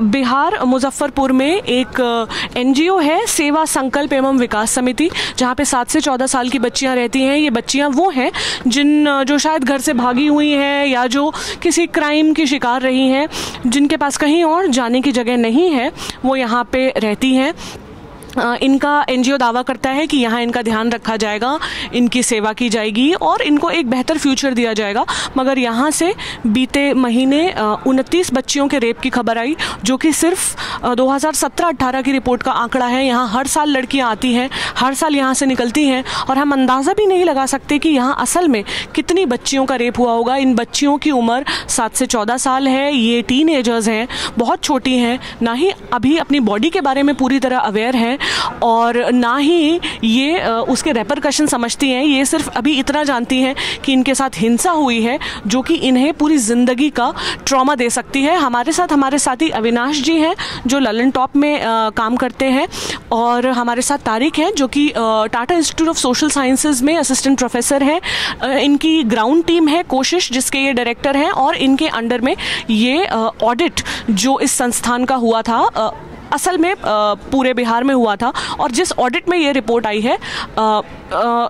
बिहार मुजफ्फरपुर में एक एनजीओ है, सेवा संकल्प एवं विकास समिति, जहाँ पे 7 से 14 साल की बच्चियाँ रहती हैं। ये बच्चियाँ वो हैं जो शायद घर से भागी हुई हैं या जो किसी क्राइम की शिकार रही हैं, जिनके पास कहीं और जाने की जगह नहीं है, वो यहाँ पे रहती हैं। इनका एनजीओ दावा करता है कि यहाँ इनका ध्यान रखा जाएगा, इनकी सेवा की जाएगी और इनको एक बेहतर फ्यूचर दिया जाएगा। मगर यहाँ से बीते महीने 29 बच्चियों के रेप की खबर आई, जो कि सिर्फ 2017-18 की रिपोर्ट का आंकड़ा है। यहाँ हर साल लड़कियाँ आती हैं, हर साल यहाँ से निकलती हैं और हम अंदाज़ा भी नहीं लगा सकते कि यहाँ असल में कितनी बच्चियों का रेप हुआ होगा। इन बच्चियों की उम्र 7 से 14 साल है, ये टीनएजर्स हैं, बहुत छोटी हैं, ना ही अभी अपनी बॉडी के बारे में पूरी तरह अवेयर हैं और ना ही ये उसके रेपरकशन समझती हैं। ये सिर्फ अभी इतना जानती हैं कि इनके साथ हिंसा हुई है, जो कि इन्हें पूरी ज़िंदगी का ट्रॉमा दे सकती है। हमारे साथी अविनाश जी हैं, जो ललन टॉप में काम करते हैं, और हमारे साथ तारिक हैं, जो कि Tata institute of social sciences में असिस्टेंट प्रोफेसर हैं। इनकी ग्राउंड टीम है कोशिश, जिसके ये डायरेक्टर हैं, और इनके अंडर में ये ऑडिट जो इस संस्थान का हुआ था, असल में पूरे बिहार में हुआ था, और जिस ऑडिट में ये रिपोर्ट आई है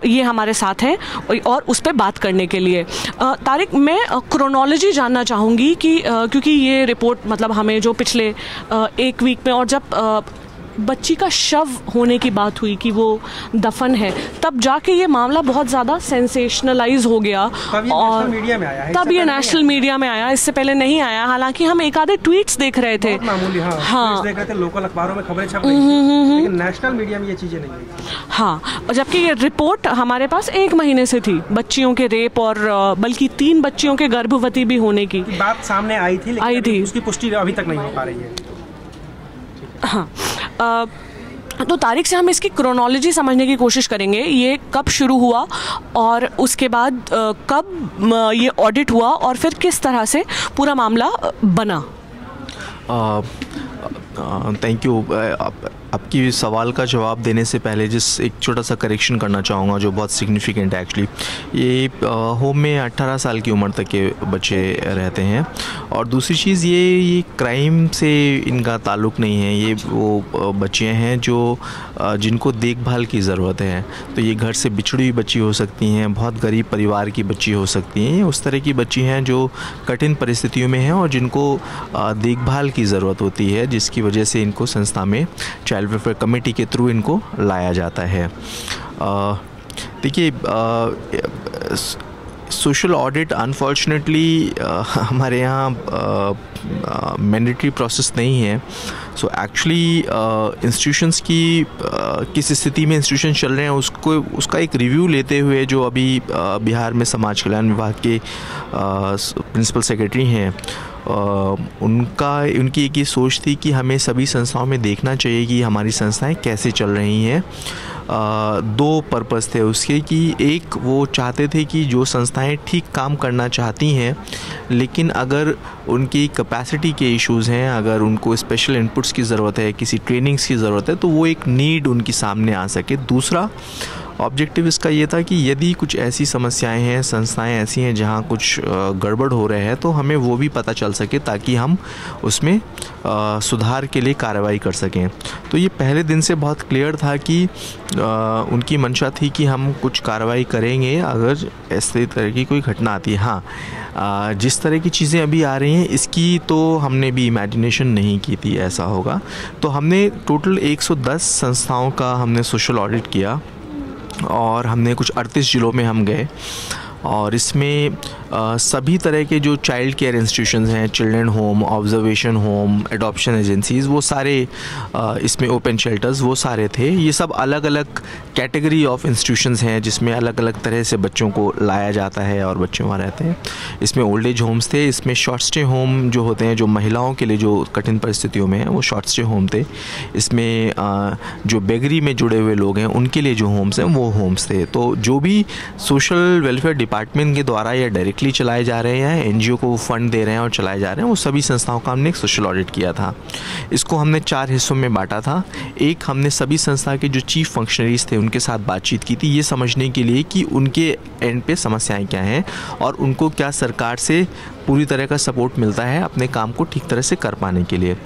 ये हमारे साथ हैं और उस पर बात करने के लिए। तारिक, मैं क्रोनोलॉजी जानना चाहूँगी कि क्योंकि ये रिपोर्ट मतलब हमें जो पिछले एक वीक में, और जब बच्ची का शव होने की बात हुई कि वो दफन है, तब जाके ये मामला बहुत ज़्यादा सेंसेशनलाइज हो गया और मीडिया में आया है। तब ये नेशनल मीडिया में आया, इससे पहले नहीं आया। हालांकि हम एक आधे ट्वीट्स देख रहे थे, हाँ, देख रहे थे, लोकल अखबारों में खबरें छप रही थी, लेकिन नेशनल मीडिया में ये चीज़ें नहीं हुई। हाँ, जबकि ये रिपोर्ट हमारे पास 1 महीने से थी, बच्चियों के रेप और बल्कि 3 बच्चियों के गर्भवती भी होने की बात सामने आई थी, लेकिन उसकी पुष्टि अभी तक नहीं हो पा रही है। हाँ, तो तारिक से हम इसकी क्रोनोलॉजी समझने की कोशिश करेंगे। ये कब शुरू हुआ और उसके बाद कब ये ऑडिट हुआ और फिर किस तरह से पूरा मामला बना। Thank you. आपकी सवाल का जवाब देने से पहले एक छोटा सा करेक्शन करना चाहूँगा, जो बहुत सिग्निफिकेंट है एक्चुअली। ये होम में 18 साल की उम्र तक के बच्चे रहते हैं, और दूसरी चीज़ ये क्राइम से इनका ताल्लुक़ नहीं है। ये वो बच्चियाँ हैं जिनको देखभाल की ज़रूरत है। तो ये घर से बिछड़ी हुई बच्ची हो सकती हैं, बहुत गरीब परिवार की बच्ची हो सकती हैं, ये उस तरह की बच्ची हैं जो कठिन परिस्थितियों में हैं और जिनको देखभाल की ज़रूरत होती है, जिसकी वजह से इनको संस्था में चाइल्ड वेलफेयर कमेटी के थ्रू इनको लाया जाता है। देखिए, सोशल ऑडिट अनफॉर्चुनेटली हमारे यहाँ मैंडेटरी प्रोसेस नहीं है। सो एक्चुअली इंस्टीट्यूशंस की किस स्थिति में इंस्टीट्यूशन चल रहे हैं उसका एक रिव्यू लेते हुए, जो अभी बिहार में समाज कल्याण विभाग के प्रिंसिपल सेक्रेटरी हैं, उनकी एक ही सोच थी कि हमें सभी संस्थाओं में देखना चाहिए कि हमारी संस्थाएं कैसे चल रही हैं। 2 पर्पस थे उसके, कि एक वो चाहते थे कि जो संस्थाएं ठीक काम करना चाहती हैं, लेकिन अगर उनकी कैपेसिटी के इश्यूज़ हैं, अगर उनको स्पेशल इनपुट्स की ज़रूरत है, किसी ट्रेनिंग्स की ज़रूरत है, तो वो एक नीड उनकी सामने आ सके। दूसरा ऑब्जेक्टिव इसका ये था कि यदि कुछ ऐसी समस्याएं हैं, संस्थाएं ऐसी हैं जहां कुछ गड़बड़ हो रहे हैं, तो हमें वो भी पता चल सके ताकि हम उसमें सुधार के लिए कार्रवाई कर सकें। तो ये पहले दिन से बहुत क्लियर था कि उनकी मंशा थी कि हम कुछ कार्रवाई करेंगे अगर ऐसे तरह की कोई घटना आती है। हाँ, जिस तरह की चीज़ें अभी आ रही हैं, इसकी तो हमने भी इमेजिनेशन नहीं की थी ऐसा होगा। तो हमने टोटल 110 संस्थाओं का हमने सोशल ऑडिट किया, और हमने कुछ 38 जिलों में हम गए, और इसमें सभी तरह के जो चाइल्ड केयर इंस्टीट्यूशंस हैं, children home, observation home, adoption agencies, वो सारे इसमें ओपन शेल्टर्स, वो सारे थे। ये सब अलग अलग कैटेगरी ऑफ इंस्टीट्यूशंस हैं जिसमें अलग अलग तरह से बच्चों को लाया जाता है और बच्चे वहाँ रहते हैं। इसमें ओल्ड एज होम्स थे, इसमें शॉर्ट स्टे होम जो होते हैं, जो महिलाओं के लिए जो कठिन परिस्थितियों में हैं, वो शॉर्ट स्टे होम थे। इसमें जो बेगरी में जुड़े हुए लोग हैं उनके लिए जो होम्स हैं वो होम्स थे। तो जो भी सोशल वेलफेयर डिपार्टमेंट के द्वारा या डायरेक्टली चलाए जा रहे हैं, एनजीओ को फंड दे रहे हैं और चलाए जा रहे हैं, वो सभी संस्थाओं का हमने एक सोशल ऑडिट किया था। इसको हमने 4 हिस्सों में बांटा था। एक, हमने सभी संस्था के जो चीफ फंक्शनरीज थे उनके साथ बातचीत की थी, ये समझने के लिए कि उनके एंड पे समस्याएं क्या हैं और उनको क्या सरकार से पूरी तरह का सपोर्ट मिलता है अपने काम को ठीक तरह से कर पाने के लिए।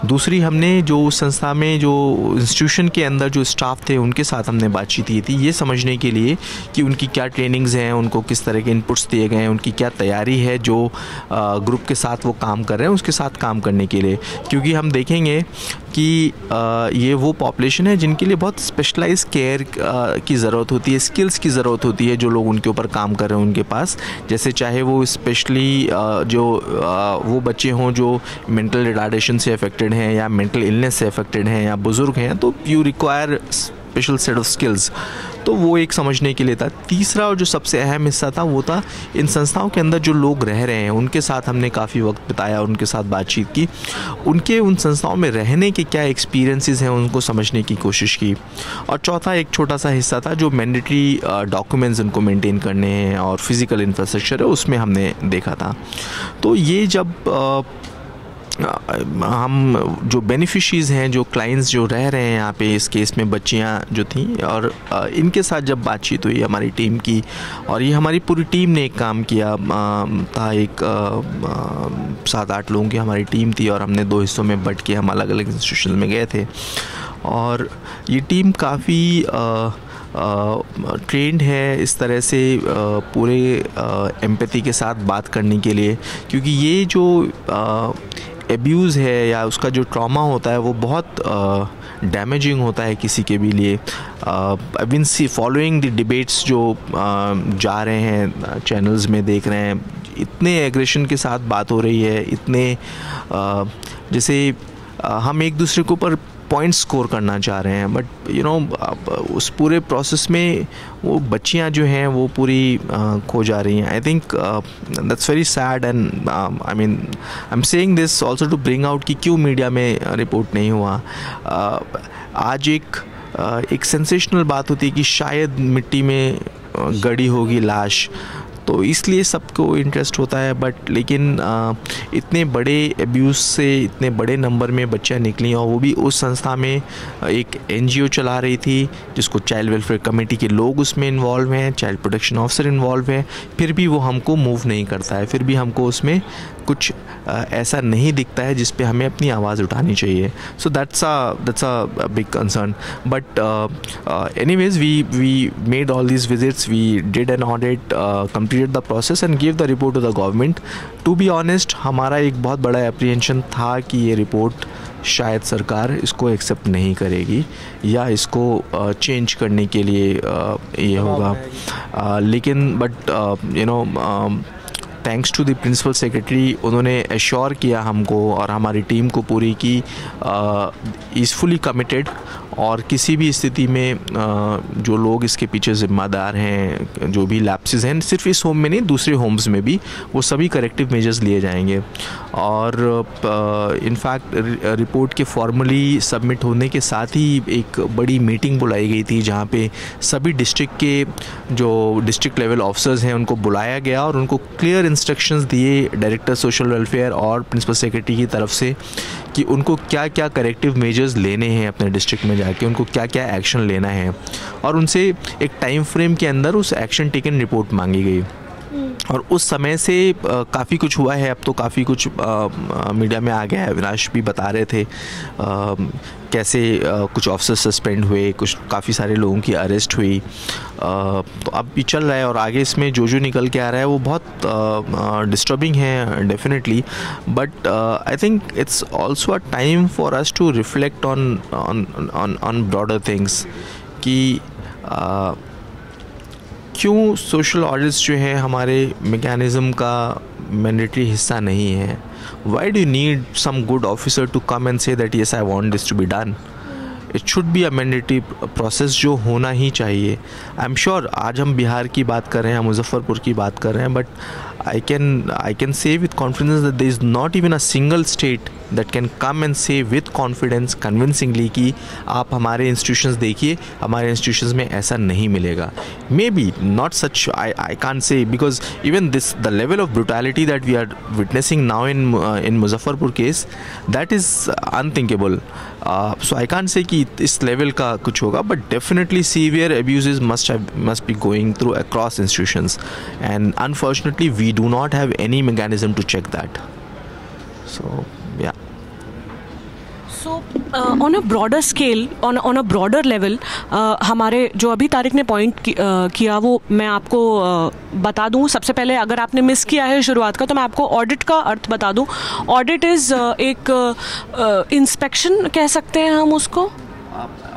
दूसरी, हमने जो संस्था में जो इंस्टीट्यूशन के अंदर जो स्टाफ थे उनके साथ हमने बातचीत की थी, ये समझने के लिए कि उनकी क्या ट्रेनिंग्स हैं, उनको किस तरह के इनपुट्स दिए गए हैं, उनकी क्या तैयारी है जो ग्रुप के साथ वो काम कर रहे हैं उसके साथ काम करने के लिए। क्योंकि हम देखेंगे कि ये वो पॉपुलेशन है जिनके लिए बहुत स्पेशलाइज्ड केयर की ज़रूरत होती है, स्किल्स की ज़रूरत होती है जो लोग उनके ऊपर काम कर रहे हैं उनके पास। जैसे चाहे वो स्पेशली जो वो बच्चे हों जो मेंटल रिटार्डेशन से अफेक्टेड हैं या मेंटल इलनेस से अफेक्टेड हैं या बुज़ुर्ग हैं, तो you require special set of skills. तो वो एक समझने के लिए था। तीसरा और जो सबसे अहम हिस्सा था वो था इन संस्थाओं के अंदर जो लोग रह रहे हैं उनके साथ हमने काफ़ी वक्त बिताया, उनके साथ बातचीत की, उनके उन संस्थाओं में रहने के क्या एक्सपीरियंसेस हैं उनको समझने की कोशिश की। और चौथा एक छोटा सा हिस्सा था जो मैंडेटरी डॉक्यूमेंट्स उनको मेंटेन करने हैं और फिज़िकल इंफ्रास्ट्रक्चर है उसमें हमने देखा था। तो ये जब हम जो बेनिफिशरीज हैं, जो क्लाइंट्स जो रह रहे हैं यहाँ पे, इस केस में बच्चियाँ जो थी, और इनके साथ जब बातचीत हुई हमारी टीम की, और ये हमारी पूरी टीम ने एक काम किया था, एक 7-8 लोगों की हमारी टीम थी और हमने 2 हिस्सों में बट के हम अलग अलग इंस्टीट्यूशन में गए थे। और ये टीम काफ़ी ट्रेंड है इस तरह से पूरे एम्पैथी के साथ बात करने के लिए, क्योंकि ये जो एब्यूज़ है या उसका जो ट्रॉमा होता है वो बहुत डैमेजिंग होता है किसी के भी लिए। I been see following the debates जो जा रहे हैं चैनल्स में, देख रहे हैं इतने एग्रेशन के साथ बात हो रही है, इतने जैसे हम एक दूसरे के ऊपर पॉइंट स्कोर करना चाह रहे हैं, बट यू नो उस पूरे प्रोसेस में वो बच्चियां जो हैं वो पूरी खो जा रही हैं। I think that's very sad and I mean I am saying this also to bring out कि क्यों मीडिया में रिपोर्ट नहीं हुआ। आज एक सेंसेशनल बात होती है कि शायद मिट्टी में गड़ी होगी लाश, तो इसलिए सबको इंटरेस्ट होता है, बट लेकिन इतने बड़े एब्यूज़ से इतने बड़े नंबर में बच्चियाँ निकली और वो भी उस संस्था में एक NGO चला रही थी जिसको चाइल्ड वेलफेयर कमेटी के लोग उसमें इन्वॉल्व हैं, चाइल्ड प्रोटेक्शन ऑफिसर इन्वॉल्व है, फिर भी वो हमको मूव नहीं करता है, फिर भी हमको उसमें कुछ ऐसा नहीं दिखता है जिस पे हमें अपनी आवाज़ उठानी चाहिए। So that's a big concern, but anyways we made all these visits, we did an audit, completed the process and gave the report to the government. To be honest, हमारा एक बहुत बड़ा एप्रीहेंशन था कि ये रिपोर्ट शायद सरकार इसको एक्सेप्ट नहीं करेगी या इसको चेंज करने के लिए ये होगा, लेकिन but you know thanks to the principal secretary, उन्होंने एश्योर किया हमको और हमारी टीम को पूरी की इज़ फुली कमिटेड, और किसी भी स्थिति में जो लोग इसके पीछे ज़िम्मेदार हैं, जो भी लैप्सेस हैं, सिर्फ इस होम में नहीं दूसरे होम्स में भी, वो सभी करेक्टिव मेजर्स लिए जाएंगे। और इनफैक्ट रिपोर्ट के फॉर्मली सबमिट होने के साथ ही एक बड़ी मीटिंग बुलाई गई थी जहाँ पे सभी डिस्ट्रिक्ट के जो डिस्ट्रिक्ट लेवल ऑफिसर्स हैं उनको बुलाया गया और उनको क्लियर इंस्ट्रक्शंस दिए डायरेक्टर सोशल वेलफेयर और प्रिंसिपल सेक्रेटरी की तरफ से कि उनको क्या क्या करेक्टिव मेजर्स लेने हैं अपने डिस्ट्रिक्ट में जाके, उनको क्या क्या एक्शन लेना है, और उनसे एक टाइम फ्रेम के अंदर उस एक्शन टेकन रिपोर्ट मांगी गई। और उस समय से काफ़ी कुछ हुआ है, अब तो काफ़ी कुछ मीडिया में आ गया है, अविनाश भी बता रहे थे कैसे कुछ ऑफिसर सस्पेंड हुए, कुछ काफ़ी सारे लोगों की अरेस्ट हुई, तो अब भी चल रहा है और आगे इसमें जो निकल के आ रहा है वो बहुत डिस्टर्बिंग है definitely, but I think it's also a time for us to reflect on broader things कि क्यों सोशल ऑडिट्स जो है हमारे मैकेनिज़्म का मैंडेटरी हिस्सा नहीं है। Why do you need some good officer to come and say that yes I want this to be done. It should be a mandatory process जो होना ही चाहिए। आई एम श्योर आज हम बिहार की बात कर रहे हैं, मुजफ्फरपुर की बात कर रहे हैं, but I can say with confidence that there is not even a single state that can come and say with confidence convincingly कि आप हमारे institutions देखिए, हमारे institutions में ऐसा नहीं मिलेगा। Maybe not such, I can't say, because even the level of brutality that we are witnessing now in Muzaffarpur case, that is unthinkable. So I can't say कि कि इस लेवल का कुछ होगा, but definitely severe abuses must be going through across institutions, and unfortunately we do not have any mechanism to check that. So yeah. So on a broader scale, on a broader level, हमारे जो अभी तारिक ने point किया वो मैं आपको बता दूं. सबसे पहले अगर आपने मिस किया है शुरुआत का तो मैं आपको ऑडिट का अर्थ बता दूं. ऑडिट इज़ एक इंस्पेक्शन कह सकते हैं हम उसको.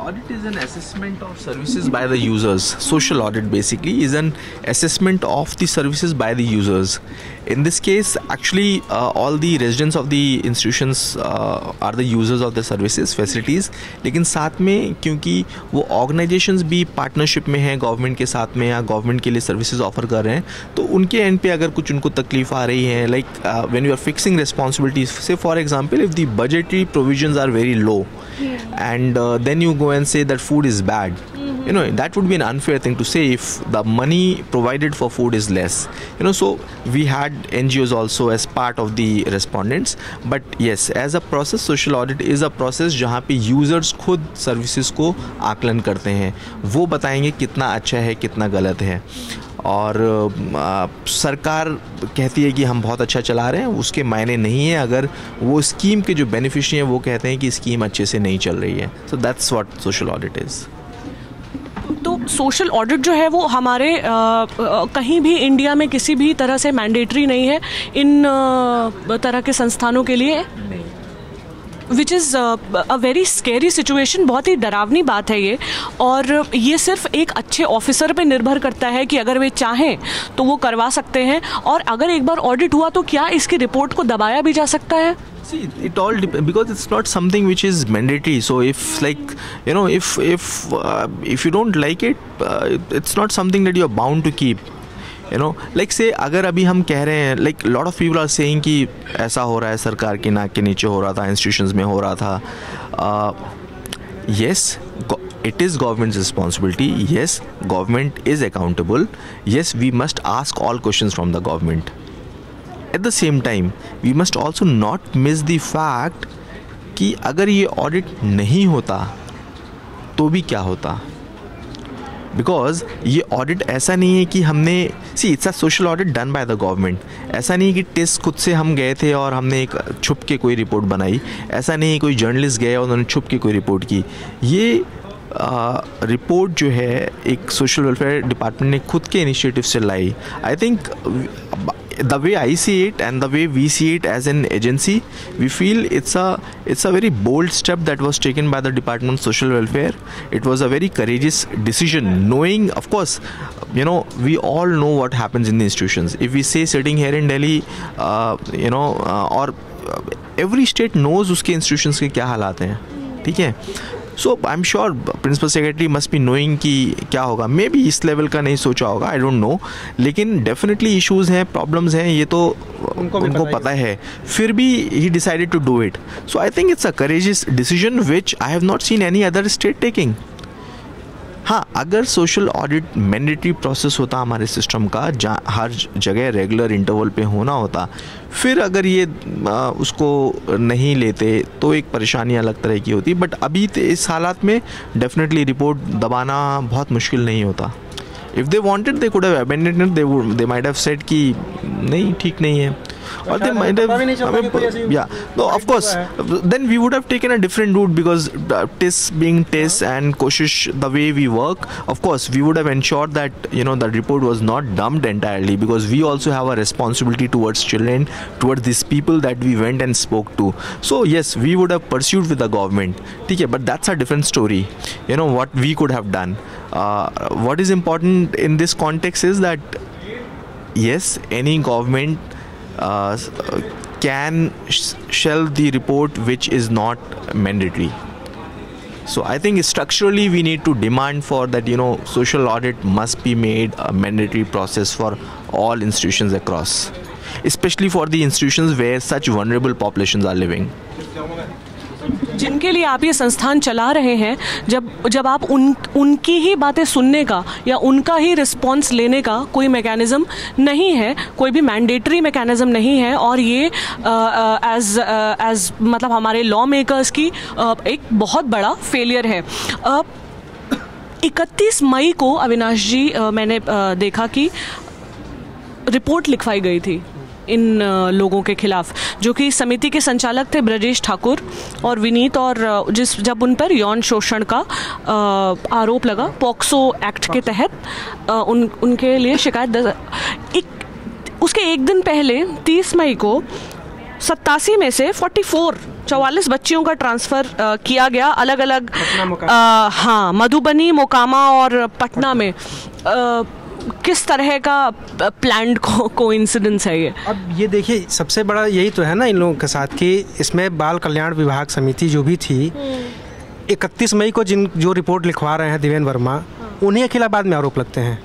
Audit is an assessment of services by the users. Social audit basically is an assessment of the services by the users. In this case, actually, all the residents of the institutions are the users of the services, facilities. लेकिन साथ में क्योंकि वो organizations भी partnership में हैं government के साथ में या government के लिए services offer कर रहे हैं, तो उनके end पे अगर कुछ उनको तकलीफ आ रही है, like when you are fixing responsibilities, say for example, if the budgetary provisions are very low, and then you go and say that food is bad, you know, that would be an unfair thing to say if the money provided for food is less, you know. So we had NGOs also as part of the respondents, but yes, as a process, social audit is a process जहाँ पे users खुद services को आकलन करते हैं, वो बताएंगे कितना अच्छा है कितना गलत है, और सरकार कहती है कि हम बहुत अच्छा चला रहे हैं, उसके मायने नहीं है अगर वो स्कीम के जो बेनिफिशियरी हैं वो कहते हैं कि स्कीम अच्छे से नहीं चल रही है. So that's what social audit is. तो सोशल ऑडिट जो है वो हमारे कहीं भी इंडिया में किसी भी तरह से मैंडेटरी नहीं है इन तरह के संस्थानों के लिए, which is a very scary situation. बहुत ही डरावनी बात है ये, और ये सिर्फ एक अच्छे ऑफिसर पे निर्भर करता है कि अगर वे चाहें तो वो करवा सकते हैं, और अगर एक बार ऑडिट हुआ तो क्या इसकी रिपोर्ट को दबाया भी जा सकता है? See, it all depends because it's not something which is mandatory. So if, like, you know, if you don't like it, it's not something that you're bound to keep. You know, like say अगर अभी हम कह रहे हैं, like lot of people are saying कि ऐसा हो रहा है, सरकार की नाक के नीचे हो रहा था, institutions में हो रहा था. Yes, it is government's responsibility. Yes, government is accountable. Yes, we must ask all questions from the government. At the same time, we must also not miss the fact कि अगर ये ऑडिट नहीं होता तो भी क्या होता. बिकॉज ये ऑडिट ऐसा नहीं है कि हमने it's a social audit done by the government. ऐसा नहीं है कि टेस्ट खुद से हम गए थे और हमने एक छुप के कोई रिपोर्ट बनाई. ऐसा नहीं है कोई जर्नलिस्ट गए और उन्होंने छुप के कोई रिपोर्ट की. ये रिपोर्ट जो है एक सोशल वेलफेयर डिपार्टमेंट ने खुद के इनिशिएटिव से लाई. I think the way I see it and the way we see it as an agency, we feel it's a very bold step that was taken by the Department of Social Welfare. It was a very courageous decision, knowing, of course, you know, we all know what happens in the institutions. If we say sitting here in Delhi, you know, or every state knows उसके institutions के क्या हालात हैं, ठीक है. So I am sure principal secretary must be knowing कि क्या होगा. मे बी इस लेवल का नहीं सोचा होगा, आई डोंट नो, लेकिन डेफिनेटली इश्यूज़ हैं, प्रॉब्लम्स हैं, ये तो उनको पता है. फिर भी he decided to do it. So I think it's a courageous decision which I have not seen any other state taking. हाँ, अगर सोशल ऑडिट मैंडेटरी प्रोसेस होता हमारे सिस्टम का, जहाँ हर जगह रेगुलर इंटरवल पे होना होता, फिर अगर ये उसको नहीं लेते तो एक परेशानी अलग तरह की होती. बट अभी इस हालात में डेफिनेटली रिपोर्ट दबाना बहुत मुश्किल नहीं होता. If they wanted they could have abandoned it, they might have said कि नहीं, ठीक नहीं है. Or they might have, yeah, no, of course, then we would have taken a different route, because TIS being TIS and Koshish, the way we work, of course, we would have ensured that, you know, the report was not dumped entirely, because we also have a responsibility towards children, towards these people that we went and spoke to. So yes, we would have pursued with the government, okay, but that's a different story. You know what we could have done. What is important in this context is that yes, any government can shelve the report which is not mandatory. So I think structurally we need to demand for that, you know, social audit must be made a mandatory process for all institutions across, especially for the institutions where such vulnerable populations are living. जिनके लिए आप ये संस्थान चला रहे हैं, जब आप उनकी ही बातें सुनने का या उनका ही रिस्पॉन्स लेने का कोई मैकेनिज़्म नहीं है, कोई भी मैंडेटरी मैकेनिज़्म नहीं है, और ये एज मतलब हमारे लॉ मेकर्स की एक बहुत बड़ा फेलियर है। 31 मई को अविनाश जी मैंने देखा कि रिपोर्ट लिखवाई गई थी इन लोगों के खिलाफ, जो कि समिति के संचालक थे ब्रजेश ठाकुर और विनीत, और जब उन पर यौन शोषण का आरोप लगा पॉक्सो एक्ट के तहत उनके लिए शिकायत उसके एक दिन पहले 30 मई को 87 में से 44 बच्चियों का ट्रांसफ़र किया गया अलग अलग, हाँ, मधुबनी, मोकामा और पटना में। किस तरह का प्लान्ड कोइंसिडेंस है ये? अब ये देखिए, सबसे बड़ा यही तो है ना इन लोगों के साथ कि इसमें बाल कल्याण विभाग समिति जो भी थी, 31 मई को जो रिपोर्ट लिखवा रहे हैं देवेंद्र वर्मा, उन्हीं के खिलाफ बाद में आरोप लगते हैं।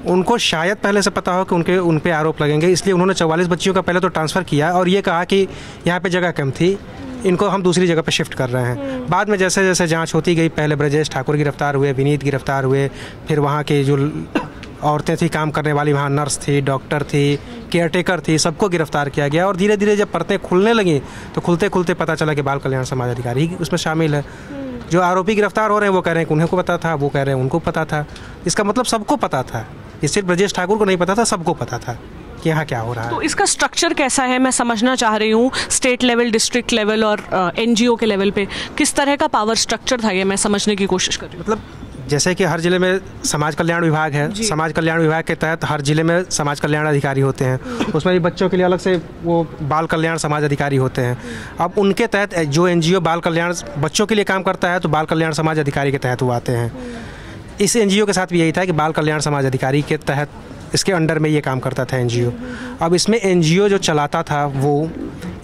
उनको शायद पहले से पता हो कि उन पे आरोप लगेंगे, इसलिए उन्होंने 44 बच्चियों का पहले तो ट्रांसफ़र किया और ये कहा कि यहाँ पे जगह कम थी, इनको हम दूसरी जगह पे शिफ्ट कर रहे हैं। बाद में जैसे जैसे जांच होती गई, पहले ब्रजेश ठाकुर गिरफ्तार हुए, विनीत गिरफ्तार हुए, फिर वहाँ के जो औरतें थी काम करने वाली, वहाँ नर्स थी, डॉक्टर थी, केयरटेकर थी, सबको गिरफ्तार किया गया। और धीरे धीरे जब परतें खुलने लगी तो खुलते खुलते पता चला कि बाल कल्याण समाज अधिकारी उसमें शामिल है। जो आरोपी गिरफ्तार हो रहे हैं वो कह रहे हैं कि उन्हें को पता था, वो कह रहे हैं उनको पता था। इसका मतलब सबको पता था, इससे ब्रजेश ठाकुर को नहीं पता था, सबको पता था कि यहाँ क्या हो रहा है। तो इसका स्ट्रक्चर कैसा है, मैं समझना चाह रही हूँ। स्टेट लेवल, डिस्ट्रिक्ट लेवल और NGO के लेवल पे किस तरह का पावर स्ट्रक्चर था, ये मैं समझने की कोशिश कर रही हूँ। मतलब जैसे कि हर जिले में समाज कल्याण विभाग है, समाज कल्याण विभाग के तहत हर जिले में समाज कल्याण अधिकारी होते हैं, उसमें भी बच्चों के लिए अलग से वो बाल कल्याण समाज अधिकारी होते हैं। अब उनके तहत जो NGO बाल कल्याण बच्चों के लिए काम करता है तो बाल कल्याण समाज अधिकारी के तहत वो आते हैं। इस NGO के साथ भी यही था कि बाल कल्याण समाज अधिकारी के तहत इसके अंडर में ये काम करता था NGO। अब इसमें NGO जो चलाता था वो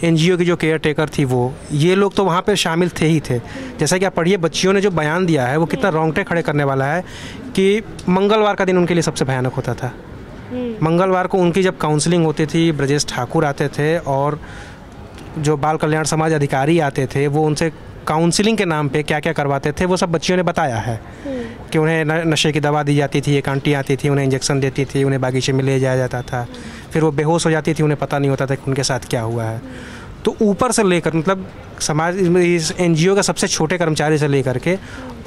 NGO की जो केयर टेकर थी वो, ये लोग तो वहाँ पे शामिल थे ही थे। जैसा कि आप पढ़िए, बच्चियों ने जो बयान दिया है वो कितना रोंगटे खड़े करने वाला है कि मंगलवार का दिन उनके लिए सबसे भयानक होता था। मंगलवार को उनकी जब काउंसलिंग होती थी, ब्रजेश ठाकुर आते थे और जो बाल कल्याण समाज अधिकारी आते थे, वो उनसे काउंसलिंग के नाम पे क्या क्या करवाते थे वो सब बच्चियों ने बताया है कि उन्हें नशे की दवा दी जाती थी, एक आंटी आती थी, उन्हें इंजेक्शन देती थी, उन्हें बागीचे में ले जाया जाता था, फिर वो बेहोश हो जाती थी, उन्हें पता नहीं होता था कि उनके साथ क्या हुआ है। तो ऊपर से लेकर मतलब समाज इस NGO के सबसे छोटे कर्मचारी से लेकर के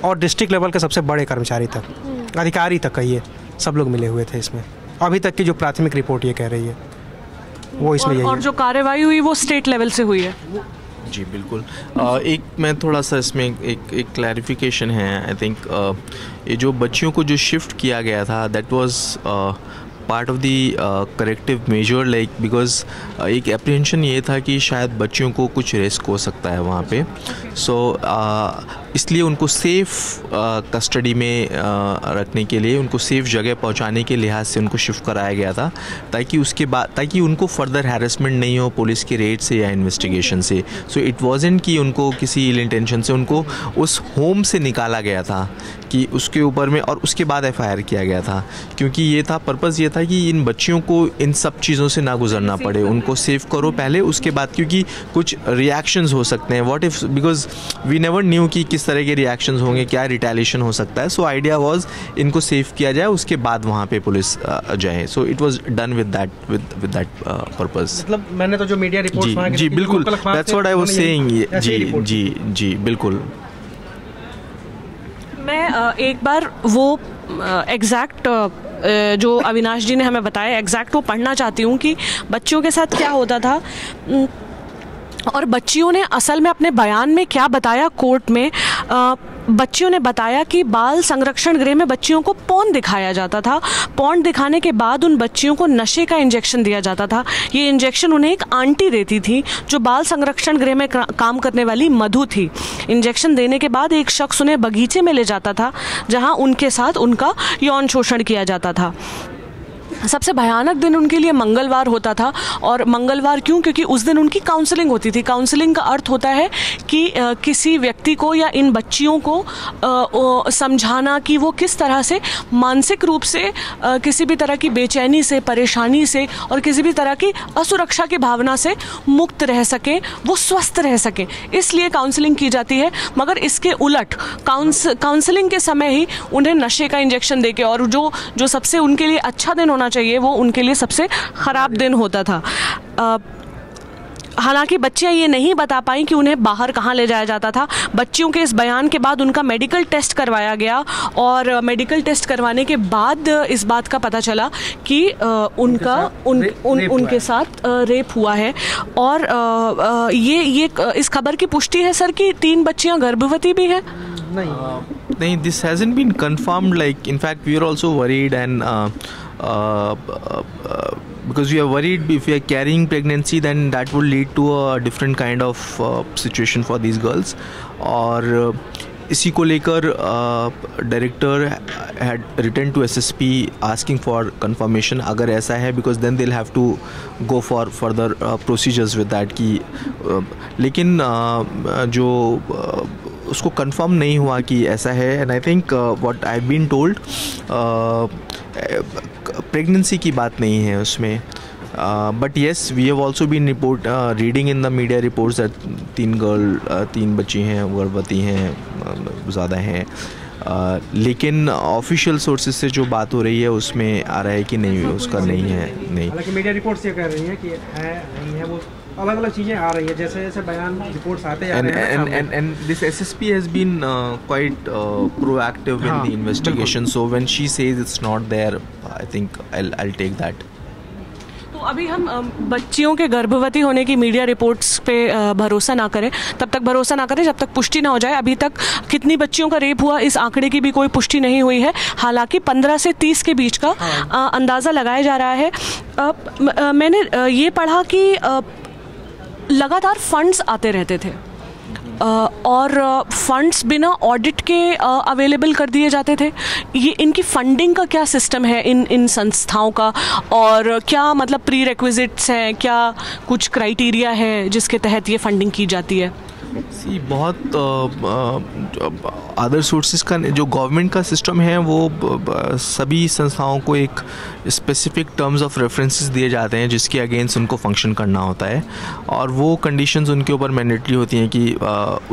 और डिस्ट्रिक्ट लेवल के सबसे बड़े कर्मचारी तक, अधिकारी तक कहिए, सब लोग मिले हुए थे इसमें। अभी तक की जो प्राथमिक रिपोर्ट ये कह रही है वो इसमें यही है। और जो कार्रवाई हुई वो स्टेट लेवल से हुई है। जी बिल्कुल। एक मैं थोड़ा सा इसमें एक क्लैरिफिकेशन है। आई थिंक ये जो बच्चियों को जो शिफ्ट किया गया था, that was part of the corrective measure, like because एक एप्रीहेंशन ये था कि शायद बच्चियों को कुछ रिस्क हो सकता है वहाँ पे। सो इसलिए उनको सेफ़ कस्टडी में रखने के लिए, उनको सेफ़ जगह पहुँचाने के लिहाज से उनको शिफ्ट कराया गया था, ताकि उनको फर्दर हैरेसमेंट नहीं हो पुलिस के रेड से या इन्वेस्टिगेशन से। सो इट वाज़न्ट कि उनको किसी इल इंटेंशन से उनको उस होम से निकाला गया था कि उसके ऊपर में, और उसके बाद FIR किया गया था, क्योंकि ये था पर्पज़ ये था कि इन बच्चियों को इन सब चीज़ों से ना गुजरना पड़े। उनको सेव करो पहले, उसके बाद क्योंकि कुछ रिएक्शंस हो सकते हैं, what if, because we never knew कि किस तरह के रिएक्शंस होंगे, क्या रिटेलिएशन हो सकता है। सो आइडिया वाज इनको सेव किया जाए, उसके बाद वहाँ पे पुलिस जाए। So it was done with that purpose. मतलब मैंने तो जो मीडिया रिपोर्ट्स जी बिल्कुल, that's what I was saying. जी बिल्कुल। मैं एक बार वो एग्जैक्ट जो अविनाश जी ने हमें बताया, एग्जैक्ट वो पढ़ना चाहती हूँ कि बच्चियों के साथ क्या होता था और बच्चियों ने असल में अपने बयान में क्या बताया कोर्ट में। बच्चियों ने बताया कि बाल संरक्षण गृह में बच्चियों को पॉर्न दिखाया जाता था। पॉर्न दिखाने के बाद उन बच्चियों को नशे का इंजेक्शन दिया जाता था। ये इंजेक्शन उन्हें एक आंटी देती थी जो बाल संरक्षण गृह में काम करने वाली मधु थी। इंजेक्शन देने के बाद एक शख्स उन्हें बगीचे में ले जाता था जहां उनके साथ उनका यौन शोषण किया जाता था। सबसे भयानक दिन उनके लिए मंगलवार होता था। और मंगलवार क्यों? क्योंकि उस दिन उनकी काउंसलिंग होती थी। काउंसलिंग का अर्थ होता है कि किसी व्यक्ति को या इन बच्चियों को समझाना कि वो किस तरह से मानसिक रूप से किसी भी तरह की बेचैनी से, परेशानी से और किसी भी तरह की असुरक्षा की भावना से मुक्त रह सकें, वो स्वस्थ रह सकें, इसलिए काउंसलिंग की जाती है। मगर इसके उलट काउंसलिंग के समय ही उन्हें नशे का इंजेक्शन देके, और जो सबसे उनके लिए अच्छा दिन होना चाहिए वो उनके लिए सबसे ख़राब दिन होता था। हालांकि बच्चियां ये नहीं बता पाई कि उन्हें बाहर कहाँ ले जाया जाता था। बच्चियों के इस बयान के बाद उनका मेडिकल टेस्ट करवाया गया और मेडिकल टेस्ट करवाने के बाद इस बात का पता चला कि उनके साथ रेप हुआ है। और ये इस खबर की पुष्टि है सर कि 3 बच्चियां गर्भवती भी हैं। नहीं, this hasn't been confirmed. Like, in fact, we are also worried, and because we are worried if we are carrying pregnancy, then that will lead to a different kind of situation for these girls. और इसी को लेकर director had written to SSP asking for confirmation अगर ऐसा है, because then they'll have to go for further procedures with that कि लेकिन जो उसको कंफर्म नहीं हुआ कि ऐसा है। And I think what I have been told, pregnancy की बात नहीं है उसमें। But yes, we have also been reading in the media reports that 3 बच्ची हैं, गर्भवती हैं, ज़्यादा हैं। लेकिन ऑफिशियल सोर्सेज से जो बात हो रही है उसमें आ रहा है कि नहीं, उसका नहीं है। नहीं, हालांकि मीडिया रिपोर्ट्स ये कह रही हैं कि है नहीं है, वो अलग-अलग चीज़ें आ रही हैं, जैसे बयान रिपोर्ट्स आते जा रहे हैं। And this SSP has been quite proactive in the investigation. So when she says it's not there, I think I'll take that. तो अभी हम बच्चियों के गर्भवती होने की मीडिया रिपोर्ट्स पे भरोसा ना करें, तब तक भरोसा ना करें जब तक पुष्टि ना हो जाए। अभी तक कितनी बच्चियों का रेप हुआ इस आंकड़े की भी कोई पुष्टि नहीं हुई है। हालांकि 15 से 30 के बीच का अंदाज़ा लगाया जा रहा है। मैंने ये पढ़ा कि लगातार फंड्स आते रहते थे और फंड्स बिना ऑडिट के अवेलेबल कर दिए जाते थे। ये इनकी फंडिंग का क्या सिस्टम है इन संस्थाओं का, और क्या मतलब प्री रिक्विजिट्स हैं, क्या कुछ क्राइटेरिया है जिसके तहत ये फंडिंग की जाती है? बहुत अदर सोर्सेज का जो गवर्नमेंट का सिस्टम है वो सभी संस्थाओं को एक स्पेसिफिक टर्म्स ऑफ रेफरेंसेस दिए जाते हैं जिसके अगेंस्ट उनको फंक्शन करना होता है, और वो कंडीशंस उनके ऊपर मैंडेटरी होती हैं कि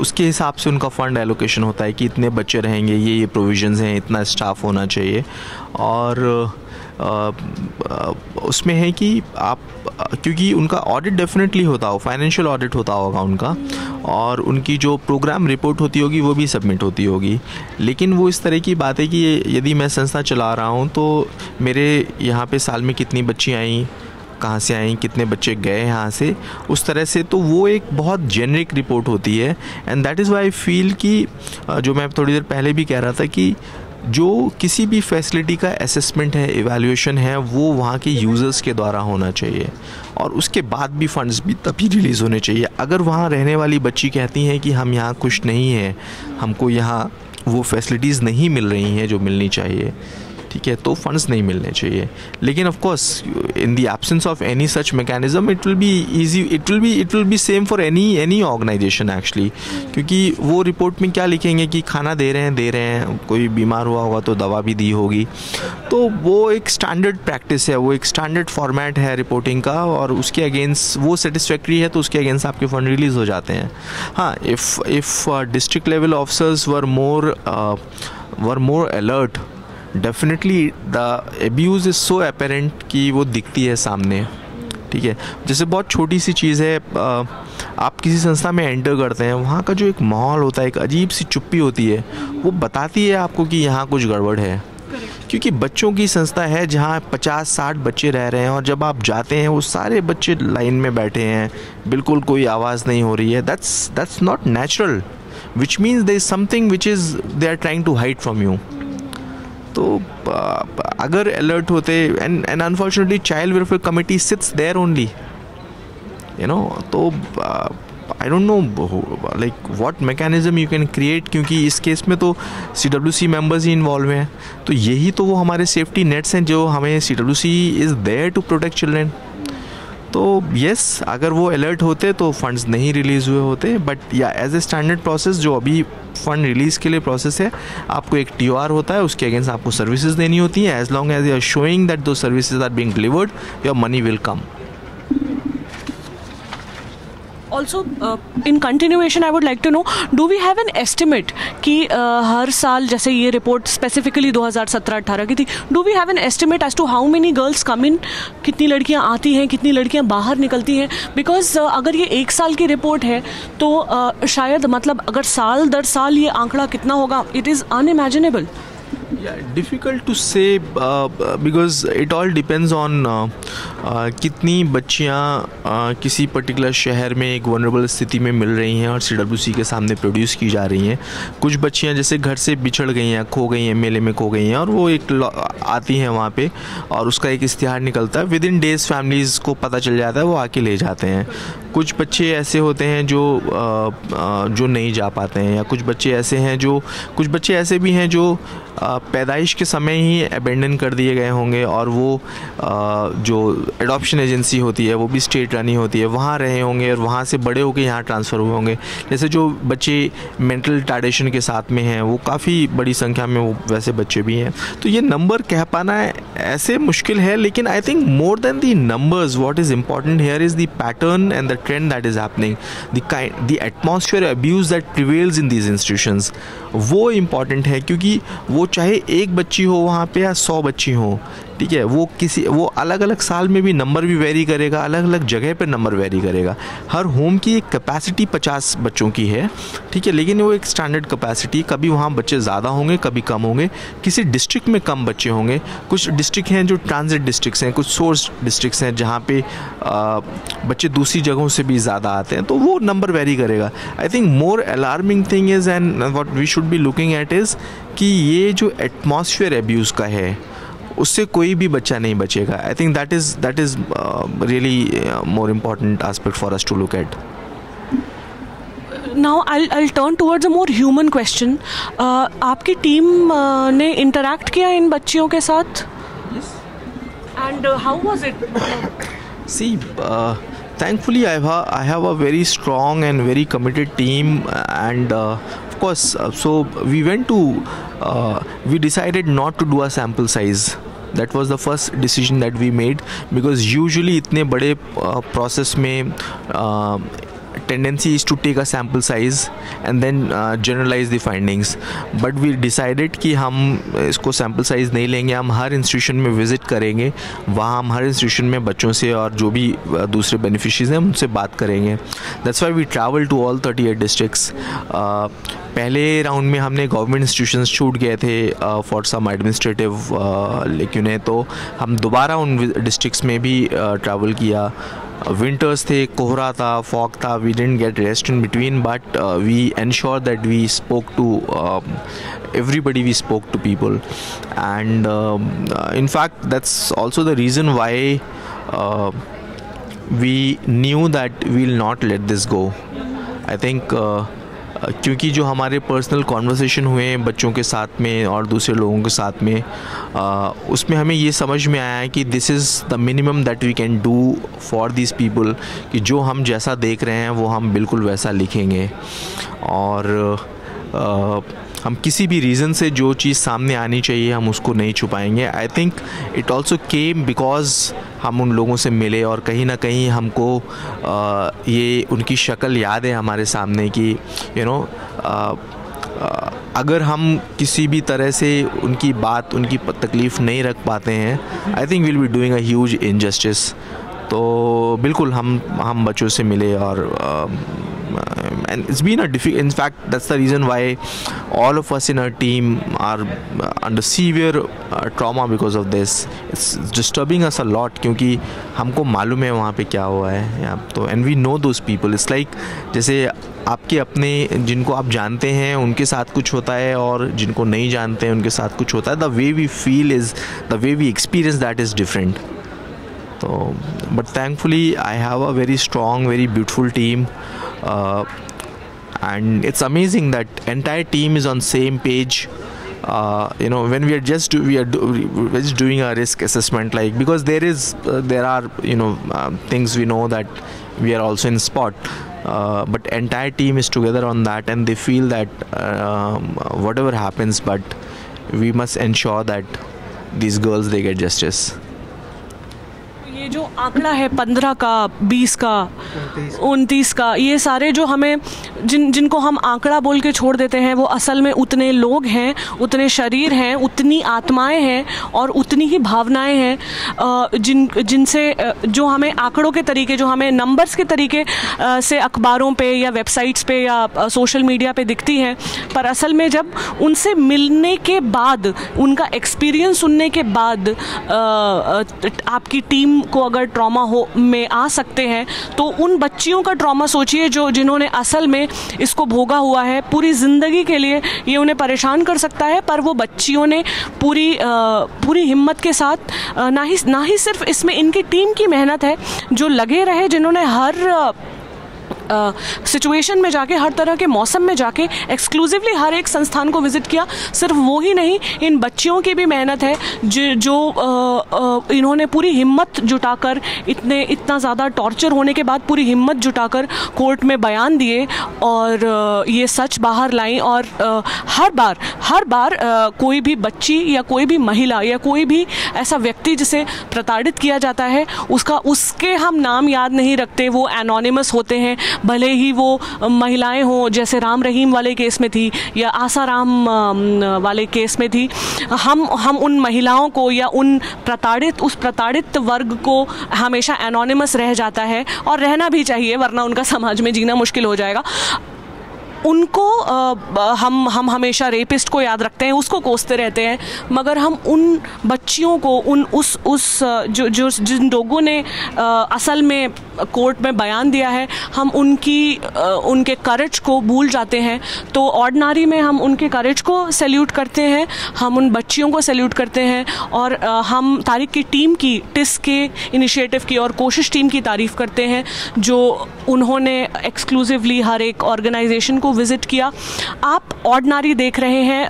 उसके हिसाब से उनका फ़ंड एलोकेशन होता है कि इतने बच्चे रहेंगे, ये प्रोविजंस हैं, इतना स्टाफ होना चाहिए। और उसमें है कि आप, क्योंकि उनका ऑडिट डेफिनेटली होता हो, फाइनेंशियल ऑडिट होता होगा उनका, और उनकी जो प्रोग्राम रिपोर्ट होती होगी वो भी सबमिट होती होगी। लेकिन वो इस तरह की बात है कि यदि मैं संस्था चला रहा हूँ तो मेरे यहाँ पे साल में कितनी बच्ची आई, कहाँ से आई, कितने बच्चे गए यहाँ से, उस तरह से, तो वो एक बहुत जेनरिक रिपोर्ट होती है। And that is why I feel कि जो मैं थोड़ी देर पहले भी कह रहा था कि जो किसी भी फैसिलिटी का असेसमेंट है, इवैल्यूएशन है, वो वहाँ के यूज़र्स के द्वारा होना चाहिए, और उसके बाद भी फंड्स भी तभी रिलीज़ होने चाहिए। अगर वहाँ रहने वाली बच्ची कहती हैं कि हम यहाँ खुश नहीं हैं, हमको यहाँ वो फैसिलिटीज़ नहीं मिल रही हैं जो मिलनी चाहिए, ठीक है, तो फंड्स नहीं मिलने चाहिए। लेकिन of course in the absence of any such mechanism it will be easy, it will be same for any organisation actually, क्योंकि वो रिपोर्ट में क्या लिखेंगे कि खाना दे रहे हैं, कोई बीमार हुआ होगा तो दवा भी दी होगी, तो वो एक स्टैंडर्ड प्रैक्टिस है, वो एक स्टैंडर्ड फॉर्मेट है रिपोर्टिंग का, और उसके अगेंस्ट वो सेटिस्फैक्ट्री है तो उसके अगेंस्ट आपके फंड रिलीज़ हो जाते हैं। हाँ, if district level officers were more alert, definitely the abuse is so apparent कि वो दिखती है सामने, ठीक है। जैसे बहुत छोटी सी चीज़ है, आप किसी संस्था में एंटर करते हैं, वहाँ का जो एक माहौल होता है, एक अजीब सी चुप्पी होती है, वो बताती है आपको कि यहाँ कुछ गड़बड़ है, क्योंकि बच्चों की संस्था है जहाँ 50-60 बच्चे रह रहे हैं, और जब आप जाते हैं वो सारे बच्चे लाइन में बैठे हैं, बिल्कुल कोई आवाज़ नहीं हो रही है। That's not natural, which means there is something which is they are trying to hide from you. तो अगर अलर्ट होते, and unfortunately child welfare committee sits there only, you know, तो I don't know like what mechanism you can create, क्योंकि इस case में तो CWC members ही involve हैं, तो यही तो वो हमारे सेफ्टी नेट्स हैं जो हमें CWC is there to protect children. तो यस, अगर वो अलर्ट होते तो फंड्स नहीं रिलीज़ हुए होते, बट या एज ए स्टैंडर्ड प्रोसेस जो अभी फ़ंड रिलीज़ के लिए प्रोसेस है, आपको एक TOR होता है, उसके अगेंस्ट आपको सर्विसेज देनी होती हैं। As long as you are showing that those services are being delivered, your money will come. Also, in continuation, I would like to know, do we have an estimate कि हर साल, जैसे ये report specifically 2017-18 की थी, do we have an estimate as to how many girls come in, कितनी लड़कियां आती हैं, कितनी लड़कियां बाहर निकलती हैं? बिकॉज अगर ये 1 साल की रिपोर्ट है तो शायद मतलब अगर साल दर साल ये आंकड़ा कितना होगा, it is unimaginable. Yeah, difficult to say because it all depends on कितनी बच्चियाँ किसी पर्टिकुलर शहर में एक वनरेबल स्थिति में मिल रही हैं और CWC के सामने प्रोड्यूस की जा रही हैं। कुछ बच्चियाँ जैसे घर से बिछड़ गई हैं, खो गई हैं, मेले में खो गई हैं, और वो एक आती हैं वहाँ पे और उसका एक इश्तिहार निकलता है, विद इन डेज़ फैमिलीज़ को पता चल जाता है, वो आके ले जाते हैं। कुछ बच्चे ऐसे होते हैं जो नहीं जा पाते हैं, या कुछ बच्चे ऐसे भी हैं जो पैदाइश के समय ही अबेंडन कर दिए गए होंगे, और वो जो एडॉप्शन एजेंसी होती है वो भी स्टेट रनी होती है, वहाँ रहे होंगे और वहाँ से बड़े होकर यहाँ ट्रांसफ़र हुए होंगे। जैसे जो बच्चे मेंटल रिटार्डेशन के साथ में हैं, वो काफ़ी बड़ी संख्या में वो वैसे बच्चे भी हैं। तो ये नंबर कह पाना ऐसे मुश्किल है, लेकिन आई think more than the numbers what is important here is the pattern and the trend that is happening, the atmosphere abuse that prevails in these institutions, वो इम्पॉर्टेंट है। क्योंकि वो चाहे एक बच्ची हो वहाँ पे या 100 बच्ची हो, ठीक है, वो अलग अलग साल में भी नंबर भी वेरी करेगा, अलग अलग जगह पर नंबर वेरी करेगा। हर होम की एक कैपेसिटी 50 बच्चों की है, ठीक है, लेकिन वो एक स्टैंडर्ड कैपेसिटी, कभी वहाँ बच्चे ज़्यादा होंगे, कभी कम होंगे। किसी डिस्ट्रिक्ट में कम बच्चे होंगे, कुछ डिस्ट्रिक्ट हैं जो ट्रांजिट डिस्ट्रिक्ट्स हैं, कुछ सोर्स डिस्ट्रिक्ट्स हैं जहाँ पे बच्चे दूसरी जगहों से भी ज़्यादा आते हैं, तो वो नंबर वेरी करेगा। I think more alarming thing is and what we should be looking at is कि ये जो एटमॉस्फेयर अब्यूज़ का है उससे कोई भी बच्चा नहीं बचेगा। I think that is really more important aspect for us to look at. Now I'll turn towards a more human question. आपकी टीम ने इंटरैक्ट किया इन बच्चियों के साथ? Yes. And how was it? See, thankfully I have a very strong and very committed team, and of course, so we decided not to do a sample size. That was the first decision that we made, because usually इतने बड़े process में tendency is to take a sample size and then generalize the findings, but we decided कि हम इसको sample size नहीं लेंगे, हम हर institution में visit करेंगे, वहाँ हम हर institution में बच्चों से और जो भी दूसरे beneficiaries हैं उनसे बात करेंगे। That's why we traveled to all 38 districts. पहले राउंड में हमने गवर्नमेंट इंस्टीट्यूशंस छूट गए थे फॉर सम एडमिनिस्ट्रेटिव लेकिन तो हम दोबारा उन डिस्ट्रिक्ट्स में भी ट्रैवल किया। विंटर्स थे, कोहरा था, फॉग था, we didn't get rest in between, but we ensure that we spoke to everybody, we spoke to people, and in fact that's also the reason why we knew that we'll not let this go. I think क्योंकि जो हमारे personal conversation हुए बच्चों के साथ में और दूसरे लोगों के साथ में, उसमें हमें ये समझ में आया कि this is the minimum that we can do for this people, कि जो हम जैसा देख रहे हैं वो हम बिल्कुल वैसा लिखेंगे, और हम किसी भी रीज़न से जो चीज़ सामने आनी चाहिए हम उसको नहीं छुपाएंगे। I think it also came because हम उन लोगों से मिले और कहीं ना कहीं हमको ये उनकी शक्ल याद है हमारे सामने कि यू नो अगर हम किसी भी तरह से उनकी बात, उनकी तकलीफ़ नहीं रख पाते हैं, I think will be doing a huge injustice. तो बिल्कुल हम बच्चों से मिले और and it's been a difficult, in fact that's the reason why all of us in our team are under severe trauma because of this. It's disturbing us a lot क्योंकि हमको मालूम है वहाँ पे क्या हुआ है, तो and we know those people. It's like जैसे आपके अपने जिनको आप जानते हैं उनके साथ कुछ होता है और जिनको नहीं जानते हैं उनके साथ कुछ होता है. The way we feel is, the way we experience that is different. So, but thankfully I have a very strong, very beautiful team and it's amazing that entire team is on same page. When we are just doing a risk assessment, like, because there are things we know that we are also in spot, but entire team is together on that, and they feel that whatever happens, but we must ensure that these girls, they get justice. ये जो आंकड़ा है 15 का, 20 का, 29 का, ये सारे जो हमें जिनको हम आंकड़ा बोल के छोड़ देते हैं, वो असल में उतने लोग हैं, उतने शरीर हैं, उतनी आत्माएं हैं और उतनी ही भावनाएं हैं जिनसे जो हमें आंकड़ों के तरीके, जो हमें नंबर्स के तरीके से अखबारों पे या वेबसाइट्स पे या सोशल मीडिया पे दिखती हैं, पर असल में जब उनसे मिलने के बाद, उनका एक्सपीरियंस सुनने के बाद आपकी टीम को अगर ट्रॉमा में आ सकते हैं, तो उन बच्चियों का ट्रॉमा सोचिए जिन्होंने असल में इसको भोगा हुआ है। पूरी ज़िंदगी के लिए ये उन्हें परेशान कर सकता है, पर वो बच्चियों ने पूरी हिम्मत के साथ, ना ही सिर्फ इसमें इनकी टीम की मेहनत है, जो लगे रहे, जिन्होंने हर सिचुएशन में जाके, हर तरह के मौसम में जाके एक्सक्लूसिवली हर एक संस्थान को विज़िट किया। सिर्फ वो ही नहीं, इन बच्चियों की भी मेहनत है जो इन्होंने पूरी हिम्मत जुटाकर, इतना ज़्यादा टॉर्चर होने के बाद पूरी हिम्मत जुटाकर कोर्ट में बयान दिए और ये सच बाहर लाई। और हर बार कोई भी बच्ची या कोई भी महिला या कोई भी ऐसा व्यक्ति जिसे प्रताड़ित किया जाता है, उसके हम नाम याद नहीं रखते, वो एनोनिमस होते हैं, भले ही वो महिलाएं हों, जैसे राम रहीम वाले केस में थी या आसाराम वाले केस में थी। हम उन महिलाओं को या उस प्रताड़ित वर्ग को हमेशा एनोनिमस रह जाता है, और रहना भी चाहिए, वरना उनका समाज में जीना मुश्किल हो जाएगा। उनको हम हमेशा रेपिस्ट को याद रखते हैं, उसको कोसते रहते हैं, मगर हम उन बच्चियों को, जिन लोगों ने असल में कोर्ट में बयान दिया है, हम उनके करेज को भूल जाते हैं। तो ऑर्डिनरी में हम उनके करेज को सैल्यूट करते हैं, हम उन बच्चियों को सैल्यूट करते हैं, और हम तारिक की टीम की, टिस के इनिशिएटिव की और कोशिश टीम की तारीफ़ करते हैं, जो उन्होंने एक्सक्लूसिवली हर एक ऑर्गेनाइजेशन को विज़िट किया। आप ऑर्डिनरी देख रहे हैं,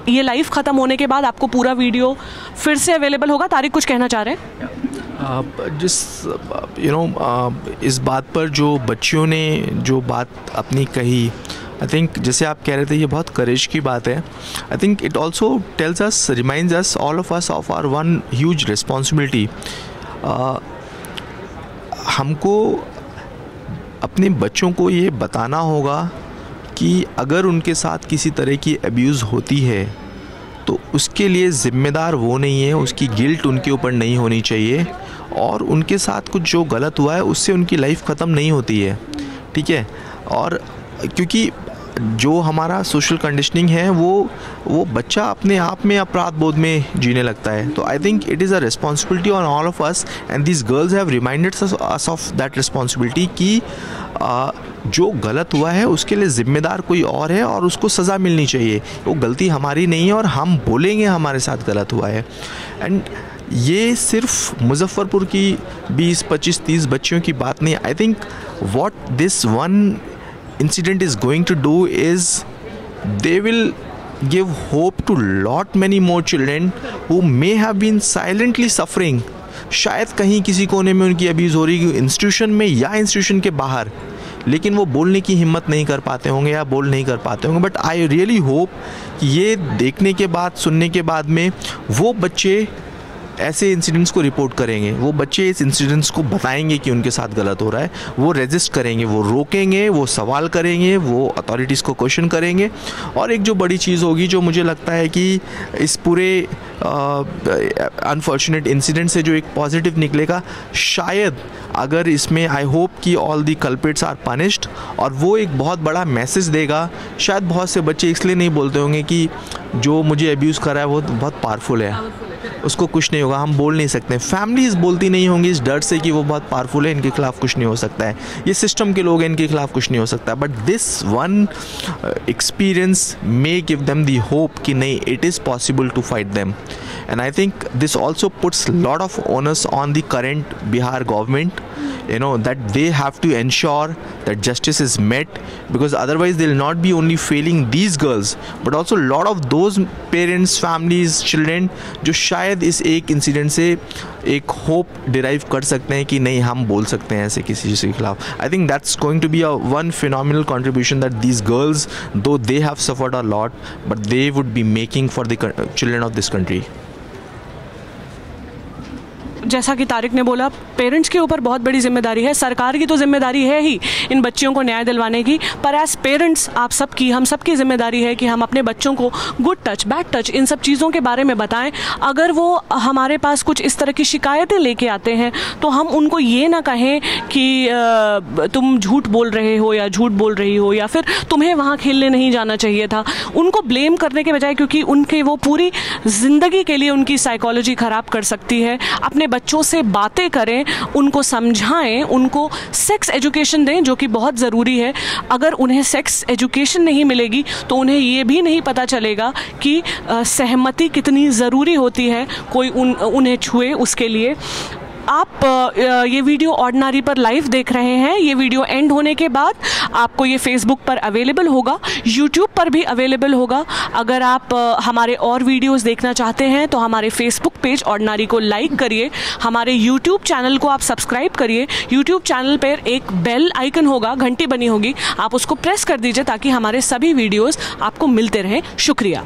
ये लाइव ख़त्म होने के बाद आपको पूरा वीडियो फिर से अवेलेबल होगा। तारिक, कुछ कहना चाह रहे हैं? इस बात पर जो बच्चियों ने जो बात अपनी कही, आई थिंक जैसे आप कह रहे थे, ये बहुत करेज की बात है। आई think it also tells us, reminds us, all of us, of hour one huge responsibility. हमको अपने बच्चों को ये बताना होगा कि अगर उनके साथ किसी तरह की अब्यूज़ होती है, तो उसके लिए ज़िम्मेदार वो नहीं है, उसकी गिल्ट उनके ऊपर नहीं होनी चाहिए, और उनके साथ कुछ जो गलत हुआ है उससे उनकी लाइफ ख़त्म नहीं होती है, ठीक है। और क्योंकि जो हमारा सोशल कंडीशनिंग है, वो बच्चा अपने आप में अपराध बोध में जीने लगता है। तो आई think it is a responsibility on all of us, and this girls have reminded us of that responsibility कि जो गलत हुआ है उसके लिए ज़िम्मेदार कोई और है, और उसको सज़ा मिलनी चाहिए। वो गलती हमारी नहीं है, और हम बोलेंगे हमारे साथ गलत हुआ है। एंड ये सिर्फ मुजफ्फरपुर की 20, 25, 30 बच्चियों की बात नहीं। आई think what this one incident is going to do is they will give hope to lot many more children who may have been silently suffering. शायद कहीं किसी कोने में उनकी अब्यूज़ हो रही है, इंस्टीट्यूशन में या इंस्टीट्यूशन के बाहर, लेकिन वो बोलने की हिम्मत नहीं कर पाते होंगे या बोल नहीं कर पाते होंगे। बट आई रियली होप कि ये देखने के बाद, सुनने के बाद में वो बच्चे ऐसे इंसिडेंट्स को रिपोर्ट करेंगे, वो बच्चे इस इंसिडेंट्स को बताएंगे कि उनके साथ गलत हो रहा है, वो रेजिस्ट करेंगे, वो रोकेंगे, वो सवाल करेंगे, वो अथॉरिटीज़ को क्वेश्चन करेंगे। और एक जो बड़ी चीज़ होगी, जो मुझे लगता है कि इस पूरे अनफॉर्चुनेट इंसिडेंट से जो एक पॉजिटिव निकलेगा, शायद अगर इसमें, आई होप कि all the culprits are punished, और वो एक बहुत बड़ा मैसेज देगा। शायद बहुत से बच्चे इसलिए नहीं बोलते होंगे कि जो मुझे अब्यूज़ कर रहा है वो बहुत पावरफुल है, उसको कुछ नहीं होगा, हम बोल नहीं सकते। फैमिलीज बोलती नहीं होंगी इस डर से कि वो बहुत पावरफुल है, इनके खिलाफ कुछ नहीं हो सकता है, ये सिस्टम के लोग हैं, इनके खिलाफ कुछ नहीं हो सकता। But this one experience may give them the hope कि नहीं, it is possible to fight them. And I think this also puts a lot of onus on the current Bihar government that they have to ensure that justice is met, because otherwise they'll not be only failing these girls but also a lot of those parents, families, children जो शायद इस एक incident से एक hope derive कर सकते हैं कि नहीं हम बोल सकते हैं ऐसे किसी चीज़ के खिलाफ. I think that's going to be a one phenomenal contribution that these girls, though they have suffered a lot, but they would be making for the children of this country. जैसा कि तारिक ने बोला, पेरेंट्स के ऊपर बहुत बड़ी जिम्मेदारी है. सरकार की तो जिम्मेदारी है ही इन बच्चियों को न्याय दिलवाने की, पर एज पेरेंट्स आप सबकी, हम सबकी जिम्मेदारी है कि हम अपने बच्चों को गुड टच, बैड टच, इन सब चीज़ों के बारे में बताएं. अगर वो हमारे पास कुछ इस तरह की शिकायतें लेके आते हैं तो हम उनको ये ना कहें कि तुम झूठ बोल रहे हो या झूठ बोल रही हो या फिर तुम्हें वहाँ खेलने नहीं जाना चाहिए था. उनको ब्लेम करने के बजाय, क्योंकि उनके वो पूरी ज़िंदगी के लिए उनकी साइकोलॉजी ख़राब कर सकती है. अपने बच्चों से बातें करें, उनको समझाएं, उनको सेक्स एजुकेशन दें जो कि बहुत ज़रूरी है. अगर उन्हें सेक्स एजुकेशन नहीं मिलेगी तो उन्हें ये भी नहीं पता चलेगा कि सहमति कितनी ज़रूरी होती है कोई उन्हें छुए उसके लिए. आप ये वीडियो ऑर्डिनरी पर लाइव देख रहे हैं. ये वीडियो एंड होने के बाद आपको ये फेसबुक पर अवेलेबल होगा, यूट्यूब पर भी अवेलेबल होगा. अगर आप हमारे और वीडियोस देखना चाहते हैं तो हमारे फेसबुक पेज ऑर्डिनरी को लाइक करिए, हमारे यूट्यूब चैनल को आप सब्सक्राइब करिए. यूट्यूब चैनल पर एक बेल आइकन होगा, घंटी बनी होगी, आप उसको प्रेस कर दीजिए ताकि हमारे सभी वीडियोज़ आपको मिलते रहें. शुक्रिया.